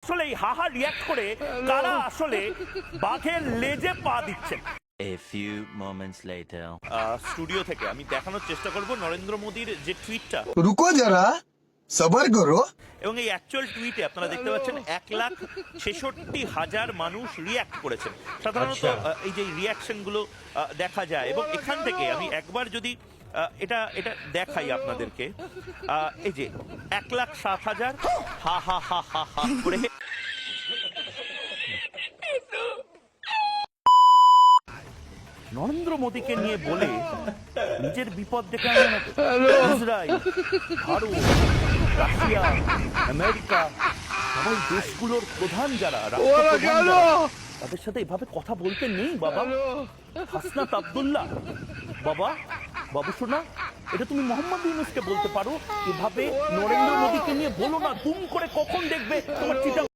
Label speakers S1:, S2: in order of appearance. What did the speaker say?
S1: আসলেই হাহা রিয়াক্ট করে তারা আসলে বাঘের লেজে পা দিচ্ছেন।
S2: A few moments later.
S1: Studio থেকে আমি দেখানোর চেষ্টা করব নরেন্দ্র মোদীর যে টুইটটা,
S3: रुको जरा सबर करो।
S1: এবং এই অ্যাকচুয়াল টুইটে আপনারা দেখতে পাচ্ছেন 1,66,000 মানুষ রিয়াক্ট করেছেন। সাধারণত এই যে রিয়াকশন গুলো দেখা যায়, এবং এখান থেকে আমি একবার যদি এটা দেখাই আপনাদেরকে, এই যে 1,07,000 হা হা হা হা হা করে নরেন্দ্র মোদীকে নিয়ে বলে নিজের বিপদ ডেকে আনেন। ইসরায়েল, ভারত, রাশিয়া, আমেরিকা, সবাই দেশগুলোর প্রধান যারা রাষ্ট্রপ্রধান যারা, তাদের সাথে এভাবে কথা বলতে নেই বাবা। হাসনাত আব্দুল্লাহ, বাবু শোনা, এটা তুমি মোহাম্মদ ইউনূসকে বলতে পারো, এভাবে নরেন্দ্র মোদীকে নিয়ে বলো না। তুম করে কখন দেখবে তোমার চিঠা